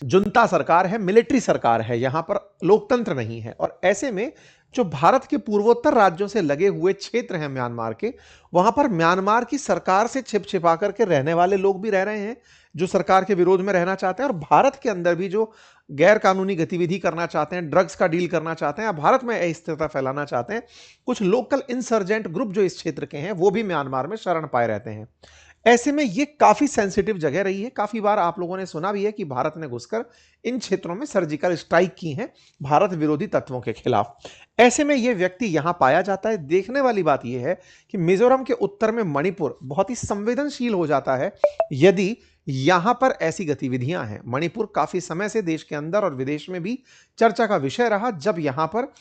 जुंता सरकार है, मिलिट्री सरकार है, यहां पर लोकतंत्र नहीं है। और ऐसे में जो भारत के पूर्वोत्तर राज्यों से लगे हुए क्षेत्र हैं म्यांमार के, वहां पर म्यांमार की सरकार से छिप छिपा करके रहने वाले लोग भी रह रहे हैं जो सरकार के विरोध में रहना चाहते हैं, और भारत के अंदर भी जो गैर कानूनी गतिविधि करना चाहते हैं, ड्रग्स का डील करना चाहते हैं या भारत में अस्थिरता फैलाना चाहते हैं, कुछ लोकल इंसर्जेंट ग्रुप जो इस क्षेत्र के हैं वो भी म्यांमार में शरण पाए रहते हैं। ऐसे में ये काफी सेंसिटिव जगह रही है। काफी बार आप लोगों ने सुना भी है कि भारत ने घुसकर इन क्षेत्रों में सर्जिकल स्ट्राइक की है भारत विरोधी तत्वों के खिलाफ। ऐसे में यह व्यक्ति यहां पाया जाता है। देखने वाली बात यह है कि मिजोरम के उत्तर में मणिपुर बहुत ही संवेदनशील हो जाता है यदि यहां पर ऐसी गतिविधियां हैं। मणिपुर काफी समय से देश के अंदर और विदेश में भी चर्चा का विषय रहा, जब यहां पर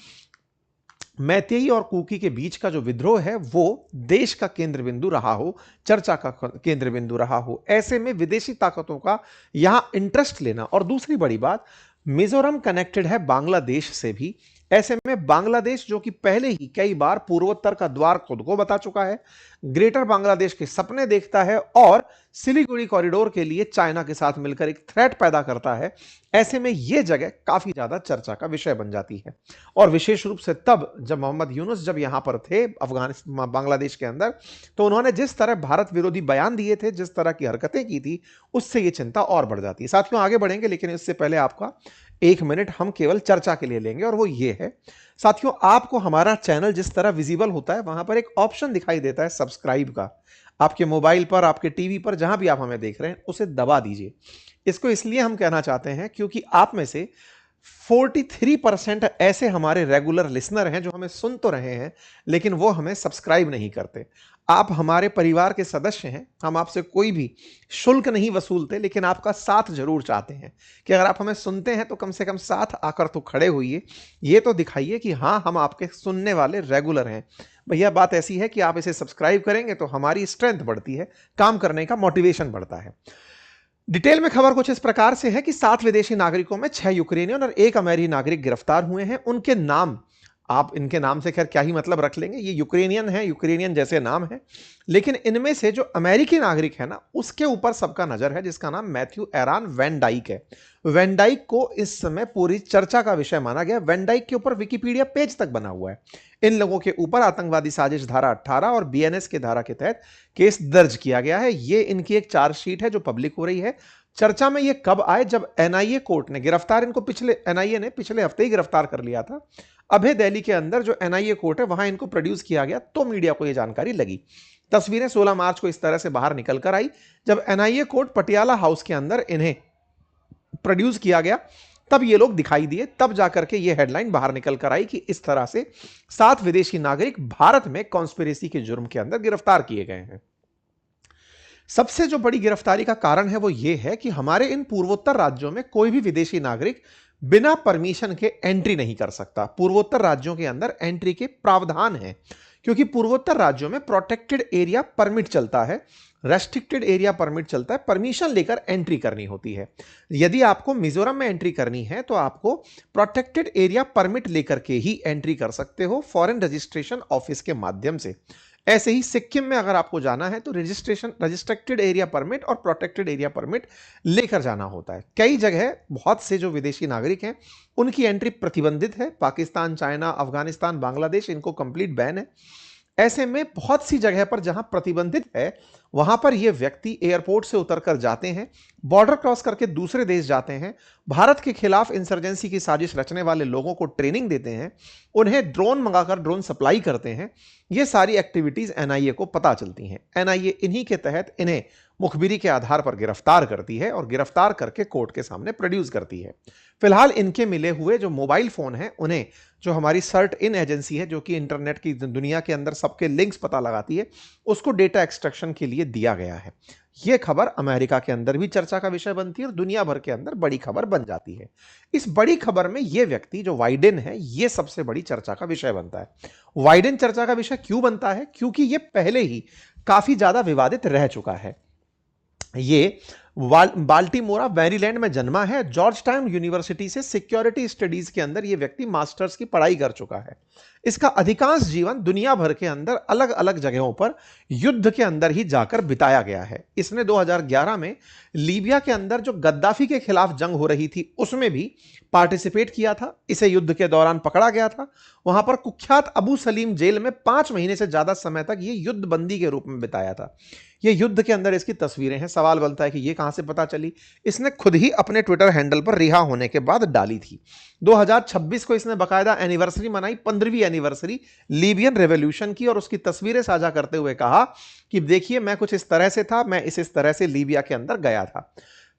मैतेई और कुकी के बीच का जो विद्रोह है वो देश का केंद्र बिंदु रहा हो, चर्चा का केंद्र बिंदु रहा हो। ऐसे में विदेशी ताकतों का यहां इंटरेस्ट लेना, और दूसरी बड़ी बात, मिजोरम कनेक्टेड है बांग्लादेश से भी। ऐसे में बांग्लादेश जो कि पहले ही कई बार पूर्वोत्तर का द्वार खुद को बता चुका है, ग्रेटर बांग्लादेश के सपने देखता है और सिलीगुड़ी कॉरिडोर के लिए चाइना के साथ मिलकर एक थ्रेट पैदा करता है। ऐसे में यह जगह काफी ज्यादा चर्चा का विषय बन जाती है। और विशेष रूप से तब जब मोहम्मद यूनुस जब यहां पर थे अफगानिस्तान बांग्लादेश के अंदर, तो उन्होंने जिस तरह भारत विरोधी बयान दिए थे, जिस तरह की हरकतें की थी, उससे यह चिंता और बढ़ जाती है। साथियों आगे बढ़ेंगे, लेकिन इससे पहले आपका 1 मिनट हम केवल चर्चा के लिए लेंगे, और वो ये है साथियों, आपको हमारा चैनल जिस तरह विजिबल होता है वहां पर एक ऑप्शन दिखाई देता है सब्सक्राइब का। आपके मोबाइल पर, आपके टीवी पर, जहां भी आप हमें देख रहे हैं, उसे दबा दीजिए। इसको इसलिए हम कहना चाहते हैं क्योंकि आप में से 43% ऐसे हमारे रेगुलर लिसनर हैं जो हमें सुन तो रहे हैं लेकिन वो हमें सब्सक्राइब नहीं करते। आप हमारे परिवार के सदस्य हैं, हम आपसे कोई भी शुल्क नहीं वसूलते, लेकिन आपका साथ जरूर चाहते हैं कि अगर आप हमें सुनते हैं तो कम से कम साथ आकर तो खड़े होइए, ये तो दिखाइए कि हाँ हम आपके सुनने वाले रेगुलर हैं। भैया बात ऐसी है कि आप इसे सब्सक्राइब करेंगे तो हमारी स्ट्रेंथ बढ़ती है, काम करने का मोटिवेशन बढ़ता है। डिटेल में खबर कुछ इस प्रकार से है कि 7 विदेशी नागरिकों में 6 यूक्रेनियन और 1 अमेरिकी नागरिक गिरफ्तार हुए हैं। उनके नाम, आप इनके नाम से खैर क्या ही मतलब रख लेंगे, ये यूक्रेनियन है, यूक्रेनियन जैसे नाम है, लेकिन इनमें से जो अमेरिकी नागरिक है ना, उसके ऊपर सबका नजर है, जिसका नाम मैथ्यू एरान वैन डाइक है। वैन डाइक को इस समय पूरी चर्चा का विषय माना गया। वैन डाइक के ऊपर विकिपीडिया पेज तक बना हुआ है। इन लोगों के ऊपर आतंकवादी साजिश धारा 18 और बीएनएस के धारा के तहत केस दर्ज किया गया है। ये इनकी एक चार्जशीट है जो पब्लिक हो रही है। चर्चा में ये कब आए, जब एनआईए कोर्ट ने गिरफ्तार, इनको एनआईए ने पिछले हफ्ते ही गिरफ्तार कर लिया था। अभय दिल्ली के अंदर जो एनआईए कोर्ट है वहां इनको प्रोड्यूस किया गया, तो मीडिया को यह जानकारी लगी। तस्वीरें 16 मार्च को इस तरह से बाहर निकल कर आई, जब एनआईए कोर्ट पटियाला हाउस के अंदर इन्हें प्रोड्यूस किया गया, तब ये लोग दिखाई दिए। तब जाकर के ये हेडलाइन बाहर निकल कर आई कि इस तरह से 7 विदेशी नागरिक भारत में कॉन्स्पिरेसी के जुर्म के अंदर गिरफ्तार किए गए हैं। सबसे जो बड़ी गिरफ्तारी का कारण है वो ये है कि हमारे इन पूर्वोत्तर राज्यों में कोई भी विदेशी नागरिक बिना परमिशन के एंट्री नहीं कर सकता। पूर्वोत्तर राज्यों के अंदर एंट्री के प्रावधान हैं, क्योंकि पूर्वोत्तर राज्यों में प्रोटेक्टेड एरिया परमिट चलता है, रेस्ट्रिक्टेड एरिया परमिट चलता है, परमिशन लेकर एंट्री करनी होती है। यदि आपको मिजोरम में एंट्री करनी है तो आपको प्रोटेक्टेड एरिया परमिट लेकर के ही एंट्री कर सकते हो, फॉरेन रजिस्ट्रेशन ऑफिस के माध्यम से। ऐसे ही सिक्किम में अगर आपको जाना है तो रजिस्ट्रेशन, रजिस्ट्रिक्टेड एरिया परमिट और प्रोटेक्टेड एरिया परमिट लेकर जाना होता है। कई जगह बहुत से जो विदेशी नागरिक हैं उनकी एंट्री प्रतिबंधित है। पाकिस्तान, चाइना, अफगानिस्तान, बांग्लादेश, इनको कंप्लीट बैन है। ऐसे में बहुत सी जगह पर जहां प्रतिबंधित है वहां पर ये व्यक्ति एयरपोर्ट से उतरकर जाते हैं, बॉर्डर क्रॉस करके दूसरे देश जाते हैं, भारत के खिलाफ इंसर्जेंसी की साजिश रचने वाले लोगों को ट्रेनिंग देते हैं, उन्हें ड्रोन मंगाकर ड्रोन सप्लाई करते हैं। ये सारी एक्टिविटीज एनआईए को पता चलती हैं। एनआईए इन्हीं के तहत इन्हें मुखबिरी के आधार पर गिरफ्तार करती है और गिरफ्तार करके कोर्ट के सामने प्रोड्यूस करती है। फिलहाल इनके मिले हुए जो मोबाइल फोन हैं उन्हें जो हमारी सर्ट इन एजेंसी है, जो कि इंटरनेट की दुनिया के अंदर सबके लिंक्स पता लगाती है, उसको डेटा एक्सट्रैक्शन के लिए दिया गया है। यह खबर अमेरिका के अंदर भी चर्चा का विषय बनती है और दुनिया भर के अंदर बड़ी खबर बन जाती है। इस बड़ी खबर में यह व्यक्ति जो वाइडेन है, यह सबसे बड़ी चर्चा का विषय बनता है। वाइडेन चर्चा का विषय क्यों बनता है? क्योंकि यह पहले ही काफी ज्यादा विवादित रह चुका है। ये बाल्टीमोरा मैरीलैंड में जन्मा है। जॉर्ज टाउन यूनिवर्सिटी से सिक्योरिटी स्टडीज के अंदर यह व्यक्ति मास्टर्स की पढ़ाई कर चुका है। इसका अधिकांश जीवन दुनिया भर के अंदर अलग अलग जगहों पर युद्ध के अंदर ही जाकर बिताया गया है। इसने 2011 में लीबिया के अंदर जो गद्दाफी के खिलाफ जंग हो रही थी उसमें भी पार्टिसिपेट किया था। इसे युद्ध के दौरान पकड़ा गया था। वहां पर कुख्यात अबू सलीम जेल में 5 महीने से ज्यादा समय तक ये युद्ध बंदी के रूप में बिताया था। ये युद्ध के अंदर इसकी तस्वीरें हैं। सवाल बनता है कि ये कहां से पता चली। इसने खुद ही अपने ट्विटर हैंडल पर रिहा होने के बाद डाली थी। 2026 को इसने बाकायदा एनिवर्सरी मनाई, 15वीं एनिवर्सरी लीबियन रेवोल्यूशन की, और उसकी तस्वीरें साझा करते हुए कहा कि देखिए मैं कुछ इस तरह से था, मैं इस तरह से लीबिया के अंदर गया था।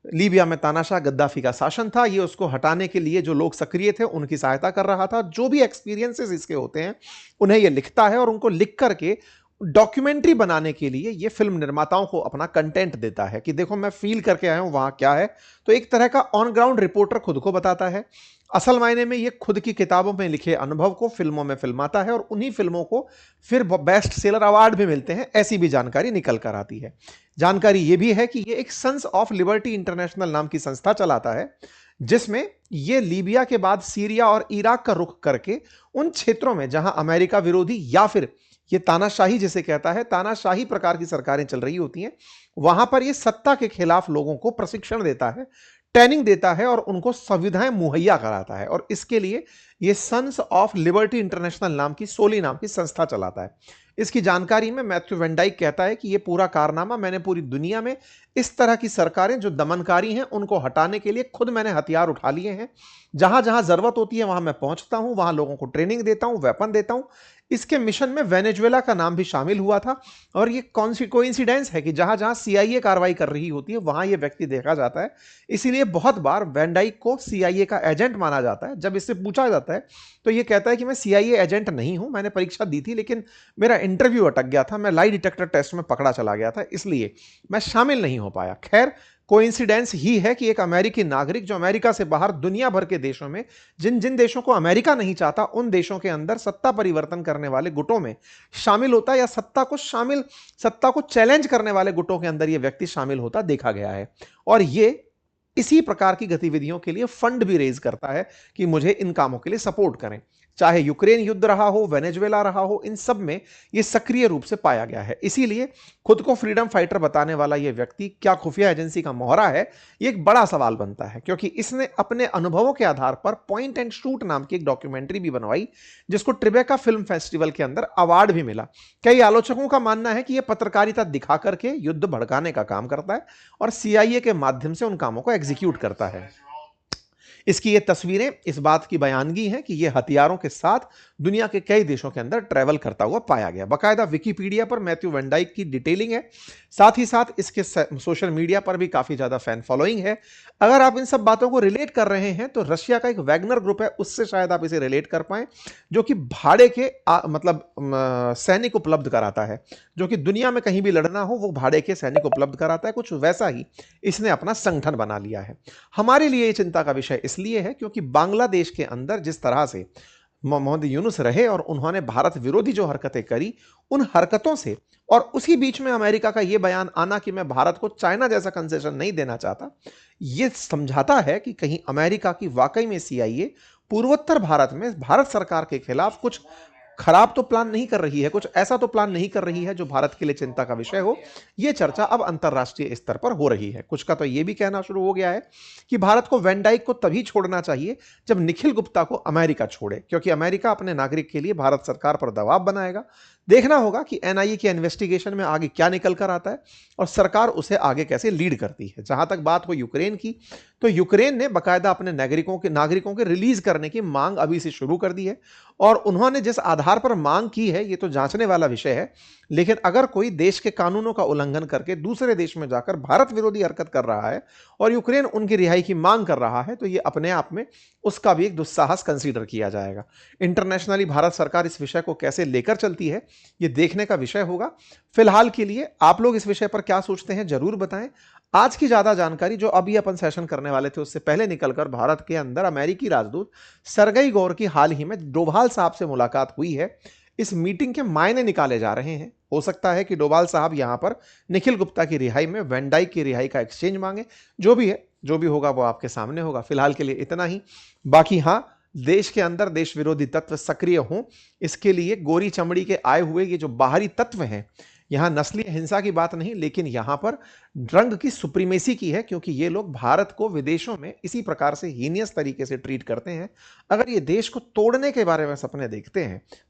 लीबिया में तानाशाह गद्दाफी का शासन था, ये उसको हटाने के लिए जो लोग सक्रिय थे उनकी सहायता कर रहा था। जो भी एक्सपीरियंसेस इसके होते हैं उन्हें ये लिखता है और उनको लिख करके डॉक्यूमेंट्री बनाने के लिए ये फिल्म निर्माताओं को अपना कंटेंट देता है कि देखो मैं फील करके आया हूं वहां क्या है। तो एक तरह का ऑन ग्राउंड रिपोर्टर खुद को बताता है। असल मायने में ये खुद की किताबों में लिखे अनुभव को फिल्मों में फिल्माता है और उन्हीं फिल्मों को फिर बेस्ट सेलर अवार्ड भी मिलते हैं, ऐसी भी जानकारी निकल कर आती है। जानकारी ये भी है कि ये एक सन्स ऑफ लिबर्टी इंटरनेशनल नाम की संस्था चलाता है, जिसमें ये लीबिया के बाद सीरिया और इराक का रुख करके उन क्षेत्रों में जहां अमेरिका विरोधी या फिर ये तानाशाही जिसे कहता है, तानाशाही प्रकार की सरकारें चल रही होती हैं, वहां पर ये सत्ता के खिलाफ लोगों को प्रशिक्षण देता है, ट्रेनिंग देता है और उनको सुविधाएं मुहैया कराता है। और इसके लिए ये सन्स ऑफ लिबर्टी इंटरनेशनल नाम की सोली नाम की संस्था चलाता है। इसकी जानकारी में मैथ्यू वैन डाइक कहता है कि ये पूरा कारनामा मैंने पूरी दुनिया में इस तरह की सरकारें जो दमनकारी हैं उनको हटाने के लिए खुद मैंने हथियार उठा लिए हैं। जहां जहां जरूरत होती है वहां मैं पहुंचता हूं, वहां लोगों को ट्रेनिंग देता हूं, वेपन देता हूं। इसके मिशन में वेनेजुएला का नाम भी शामिल हुआ था। और ये कोइंसिडेंस है कि जहां जहां सीआईए कार्रवाई कर रही होती है वहां ये व्यक्ति देखा जाता है। इसीलिए बहुत बार वैन डाइक को सीआईए का एजेंट माना जाता है। जब इससे पूछा जाता है तो ये कहता है कि मैं सीआईए एजेंट नहीं हूं, मैंने परीक्षा दी थी लेकिन मेरा इंटरव्यू अटक गया था, मैं लाई डिटेक्टर टेस्ट में पकड़ा चला गया था, इसलिए मैं शामिल नहीं हो पाया। खैर, कोइंसिडेंस ही है कि एक अमेरिकी नागरिक जो अमेरिका से बाहर दुनिया भर के देशों में, जिन जिन देशों को अमेरिका नहीं चाहता उन देशों के अंदर सत्ता परिवर्तन करने वाले गुटों में शामिल होता, या सत्ता को चैलेंज करने वाले गुटों के अंदर यह व्यक्ति शामिल होता देखा गया है। और ये इसी प्रकार की गतिविधियों के लिए फंड भी रेज करता है कि मुझे इन कामों के लिए सपोर्ट करें। चाहे यूक्रेन युद्ध रहा हो, वेनेजुएला रहा हो, इन सब में यह सक्रिय रूप से पाया गया है। इसीलिए खुद को फ्रीडम फाइटर बताने वाला यह व्यक्ति क्या खुफिया एजेंसी का मोहरा है, यह एक बड़ा सवाल बनता है। क्योंकि इसने अपने अनुभवों के आधार पर पॉइंट एंड शूट नाम की एक डॉक्यूमेंट्री भी बनवाई, जिसको ट्रिबेका फिल्म फेस्टिवल के अंदर अवार्ड भी मिला। कई आलोचकों का मानना है कि यह पत्रकारिता दिखा करके युद्ध भड़काने का काम करता है और सीआईए के माध्यम से उन कामों को एग्जीक्यूट करता है। इसकी ये तस्वीरें इस बात की बयानगी हैं कि ये हथियारों के साथ दुनिया के कई देशों के अंदर ट्रैवल करता हुआ पाया गया। बाकायदा विकिपीडिया पर मैथ्यू वैन डाइक की डिटेलिंग है, साथ ही साथ इसके सोशल मीडिया पर भी काफी ज्यादा फैन फॉलोइंग है। अगर आप इन सब बातों को रिलेट कर रहे हैं तो रशिया का एक वैगनर ग्रुप है, उससे शायद आप इसे रिलेट कर पाए, जो कि भाड़े के सैनिक उपलब्ध कराता है। जो कि दुनिया में कहीं भी लड़ना हो वो भाड़े के सैनिक उपलब्ध कराता है। कुछ वैसा ही इसने अपना संगठन बना लिया है। हमारे लिए ये चिंता का विषय इसलिए है क्योंकि बांग्लादेश के अंदर जिस तरह से मोहम्मद यूनुस रहे और उन्होंने भारत विरोधी जो हरकतें करी, उन हरकतों से और उसी बीच में अमेरिका का यह बयान आना कि मैं भारत को चाइना जैसा कंसेशन नहीं देना चाहता, यह समझाता है कि कहीं अमेरिका की वाकई में सीआईए पूर्वोत्तर भारत में भारत सरकार के खिलाफ कुछ खराब तो प्लान नहीं कर रही है, कुछ ऐसा तो प्लान नहीं कर रही है जो भारत के लिए चिंता का विषय हो। यह चर्चा अब अंतरराष्ट्रीय स्तर पर हो रही है। कुछ का तो यह भी कहना शुरू हो गया है कि भारत को वैन डाइक को तभी छोड़ना चाहिए जब निखिल गुप्ता को अमेरिका छोड़े, क्योंकि अमेरिका अपने नागरिक के लिए भारत सरकार पर दबाव बनाएगा। देखना होगा कि एनआईए के इन्वेस्टिगेशन में आगे क्या निकल कर आता है और सरकार उसे आगे कैसे लीड करती है। जहां तक बात हो यूक्रेन की, तो यूक्रेन ने बाकायदा अपने नागरिकों के रिलीज करने की मांग अभी से शुरू कर दी है। और उन्होंने जिस आधार पर मांग की है ये तो जांचने वाला विषय है, लेकिन अगर कोई देश के कानूनों का उल्लंघन करके दूसरे देश में जाकर भारत विरोधी हरकत कर रहा है और यूक्रेन उनकी रिहाई की मांग कर रहा है, तो ये अपने आप में उसका भी एक दुस्साहस कंसीडर किया जाएगा। इंटरनेशनली भारत सरकार इस विषय को कैसे लेकर चलती है ये देखने का विषय होगा। फिलहाल के लिए आप लोग इस विषय पर क्या सोचते हैं जरूर बताएं। आज की ज्यादा जानकारी जो अभी अपन सेशन करने वाले थे उससे पहले निकलकर भारत के अंदर अमेरिकी राजदूत सरगई गौर की हाल ही में डोभाल साहब से मुलाकात हुई है। इस मीटिंग के मायने निकाले जा रहे हैं। हो सकता है कि डोभाल साहब यहां पर निखिल गुप्ता की रिहाई में वैन डाइक की रिहाई का एक्सचेंज मांगे। जो भी है, जो भी होगा वो आपके सामने होगा। फिलहाल के लिए इतना ही। बाकी हाँ, देश के अंदर देश विरोधी तत्व सक्रिय हों, इसके लिए गोरी चमड़ी के आए हुए ये जो बाहरी तत्व हैं, यहाँ नस्लीय हिंसा की बात नहीं, लेकिन यहाँ पर रंग की सुप्रीमेसी की है, क्योंकि ये लोग भारत को विदेशों में इसी प्रकार से हीनियस तरीके से ट्रीट करते हैं। अगर ये देश को तोड़ने के बारे में सपने देखते हैं,